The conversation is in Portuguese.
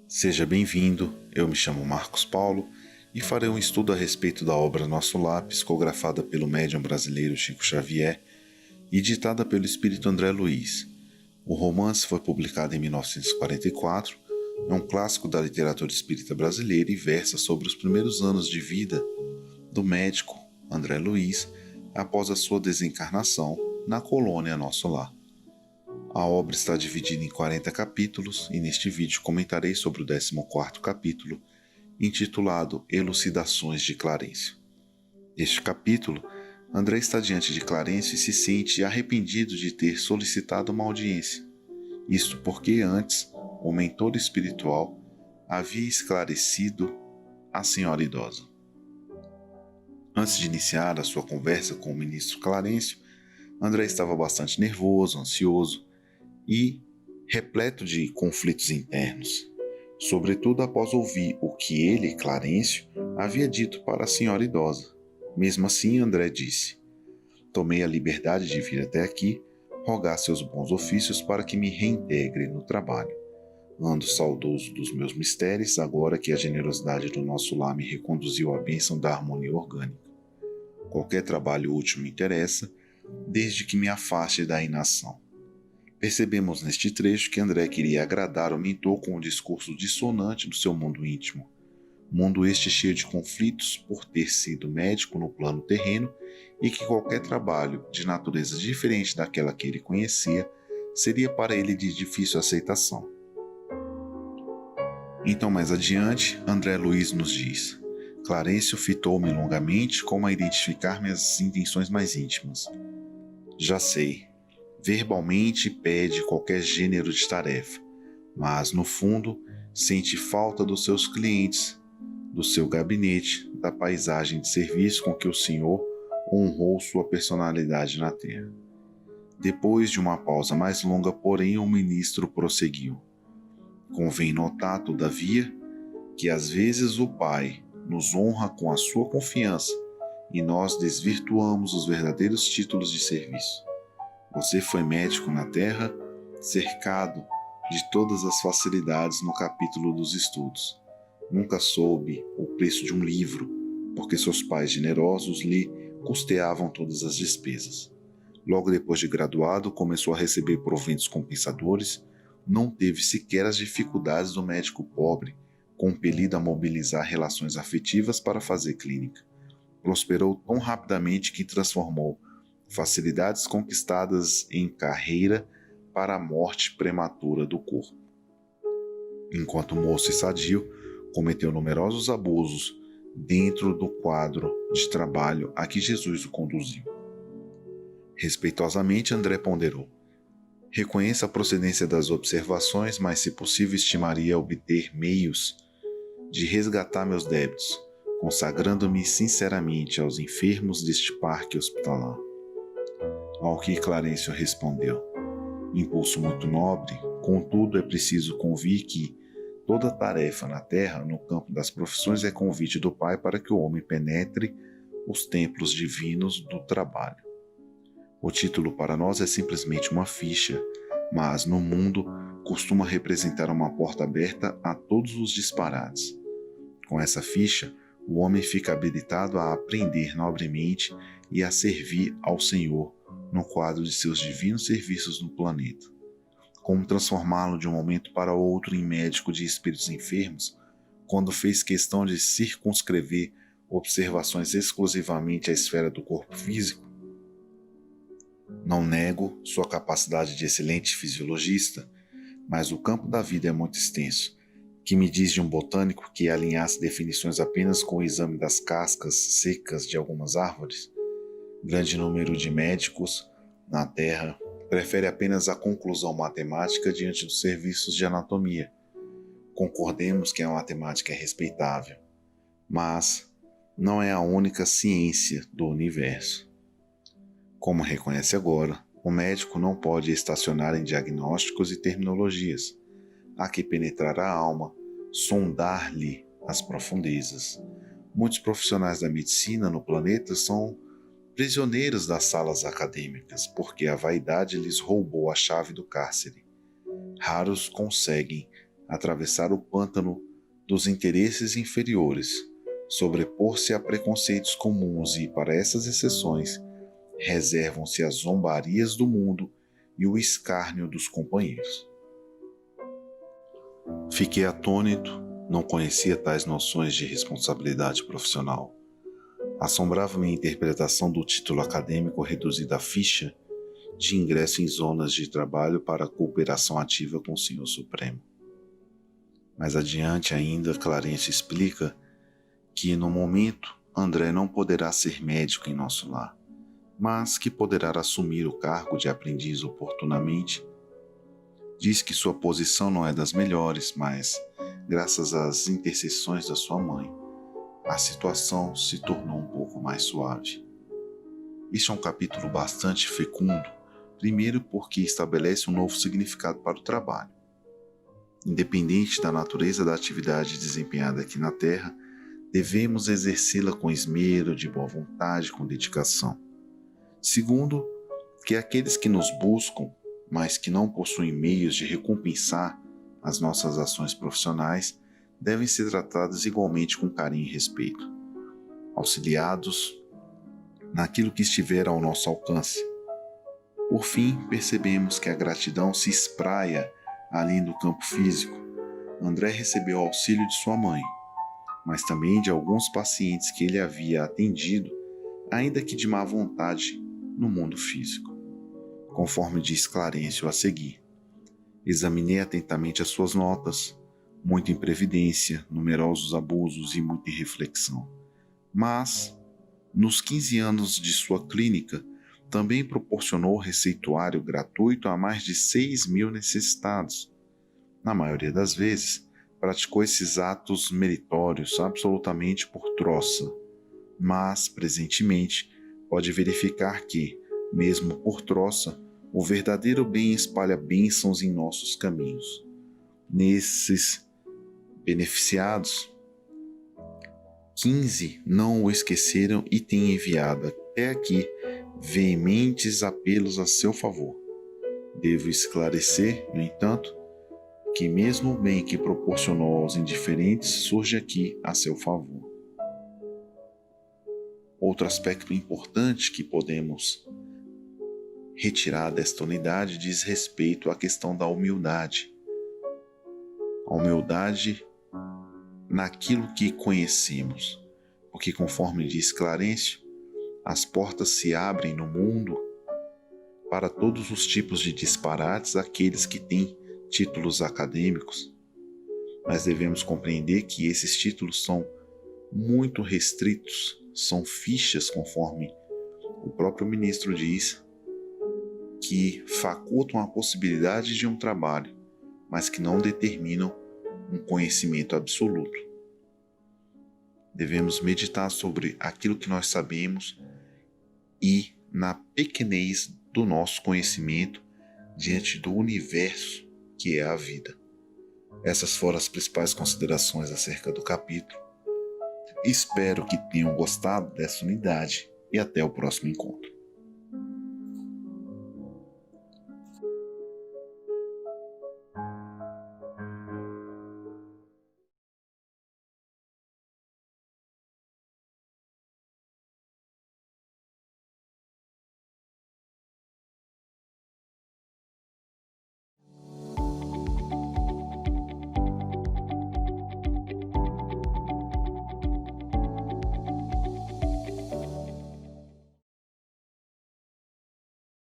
Seja bem-vindo, eu me chamo Marcos Paulo e farei um estudo a respeito da obra Nosso Lar, psicografada pelo médium brasileiro Chico Xavier e ditada pelo espírito André Luiz. O romance foi publicado em 1944, é um clássico da literatura espírita brasileira e versa sobre os primeiros anos de vida do médico André Luiz após a sua desencarnação na colônia Nosso Lar. A obra está dividida em 40 capítulos e neste vídeo comentarei sobre o 14º capítulo, intitulado Elucidações de Clarencio. Neste capítulo, André está diante de Clarencio e se sente arrependido de ter solicitado uma audiência. Isto porque antes, o mentor espiritual havia esclarecido a senhora idosa. Antes de iniciar a sua conversa com o ministro Clarencio, André estava bastante nervoso, ansioso e repleto de conflitos internos, sobretudo após ouvir o que ele, Clarencio, havia dito para a senhora idosa. Mesmo assim, André disse: "Tomei a liberdade de vir até aqui, rogar seus bons ofícios para que me reintegre no trabalho. Ando saudoso dos meus mistérios, agora que a generosidade do nosso lar me reconduziu à bênção da harmonia orgânica. Qualquer trabalho útil me interessa, desde que me afaste da inação." Percebemos neste trecho que André queria agradar o mentor com o discurso dissonante do seu mundo íntimo. Mundo este cheio de conflitos por ter sido médico no plano terreno e que qualquer trabalho de natureza diferente daquela que ele conhecia seria para ele de difícil aceitação. Então, mais adiante, André Luiz nos diz: "Clarencio fitou-me longamente como a identificar minhas intenções mais íntimas. Já sei, verbalmente pede qualquer gênero de tarefa, mas no fundo sente falta dos seus clientes, do seu gabinete, da paisagem de serviço com que o senhor honrou sua personalidade na terra." Depois de uma pausa mais longa, porém, o ministro prosseguiu: "Convém notar, todavia, que às vezes o Pai nos honra com a sua confiança e nós desvirtuamos os verdadeiros títulos de serviço. Você foi médico na terra, cercado de todas as facilidades no capítulo dos estudos. Nunca soube o preço de um livro, porque seus pais generosos lhe custeavam todas as despesas. Logo depois de graduado, começou a receber proventos compensadores, não teve sequer as dificuldades do médico pobre, compelido a mobilizar relações afetivas para fazer clínica. Prosperou tão rapidamente que transformou facilidades conquistadas em carreira para a morte prematura do corpo. Enquanto moço e sadio, cometeu numerosos abusos dentro do quadro de trabalho a que Jesus o conduziu." Respeitosamente, André ponderou: "Reconheço a procedência das observações, mas se possível estimaria obter meios de resgatar meus débitos, consagrando-me sinceramente aos enfermos deste parque hospitalar." Ao que Clarencio respondeu: "Impulso muito nobre, contudo é preciso convir que toda tarefa na terra, no campo das profissões, é convite do Pai para que o homem penetre os templos divinos do trabalho. O título para nós é simplesmente uma ficha, mas no mundo costuma representar uma porta aberta a todos os disparates. Com essa ficha, o homem fica habilitado a aprender nobremente e a servir ao Senhor no quadro de seus divinos serviços no planeta. Como transformá-lo de um momento para outro em médico de espíritos enfermos, quando fez questão de circunscrever observações exclusivamente à esfera do corpo físico? Não nego sua capacidade de excelente fisiologista, mas o campo da vida é muito extenso. Que me diz de um botânico que alinhasse definições apenas com o exame das cascas secas de algumas árvores? Grande número de médicos na Terra prefere apenas a conclusão matemática diante dos serviços de anatomia. Concordemos que a matemática é respeitável, mas não é a única ciência do universo. Como reconhece agora, o médico não pode estacionar em diagnósticos e terminologias. Há que penetrar a alma, sondar-lhe as profundezas. Muitos profissionais da medicina no planeta são prisioneiros das salas acadêmicas, porque a vaidade lhes roubou a chave do cárcere. Raros conseguem atravessar o pântano dos interesses inferiores, sobrepor-se a preconceitos comuns e, para essas exceções, reservam-se as zombarias do mundo e o escárnio dos companheiros. Fiquei atônito, não conhecia tais noções de responsabilidade profissional. Assombrava-me a interpretação do título acadêmico reduzido à ficha de ingresso em zonas de trabalho para a cooperação ativa com o Senhor Supremo. Mais adiante ainda, Clarence explica que, no momento, André não poderá ser médico em nosso lar, mas que poderá assumir o cargo de aprendiz oportunamente. Diz que sua posição não é das melhores, mas, graças às intercessões da sua mãe, a situação se tornou um pouco mais suave. Este é um capítulo bastante fecundo, primeiro porque estabelece um novo significado para o trabalho. Independente da natureza da atividade desempenhada aqui na Terra, devemos exercê-la com esmero, de boa vontade, com dedicação. Segundo, que aqueles que nos buscam, mas que não possuem meios de recompensar as nossas ações profissionais, devem ser tratados igualmente com carinho e respeito, auxiliados naquilo que estiver ao nosso alcance. Por fim, percebemos que a gratidão se espraia além do campo físico. André recebeu auxílio de sua mãe, mas também de alguns pacientes que ele havia atendido, ainda que de má vontade, no mundo físico. Conforme diz Clarencio a seguir: examinei atentamente as suas notas, muita imprevidência, numerosos abusos e muita irreflexão. Mas, nos 15 anos de sua clínica, também proporcionou receituário gratuito a mais de 6.000 necessitados. Na maioria das vezes, praticou esses atos meritórios absolutamente por troça, mas, presentemente, pode verificar que, mesmo por troça, o verdadeiro bem espalha bênçãos em nossos caminhos. Nesses beneficiados, 15 não o esqueceram e têm enviado até aqui veementes apelos a seu favor. Devo esclarecer, no entanto, que mesmo o bem que proporcionou aos indiferentes surge aqui a seu favor. Outro aspecto importante que podemos retirar desta unidade diz respeito à questão da humildade. A humildade naquilo que conhecemos, porque, conforme diz Clarencio, as portas se abrem no mundo para todos os tipos de disparates aqueles que têm títulos acadêmicos, mas devemos compreender que esses títulos são muito restritos, são fichas, conforme o próprio ministro diz, que facultam a possibilidade de um trabalho, mas que não determinam um conhecimento absoluto. Devemos meditar sobre aquilo que nós sabemos e na pequenez do nosso conhecimento diante do universo que é a vida. Essas foram as principais considerações acerca do capítulo. Espero que tenham gostado dessa unidade e até o próximo encontro.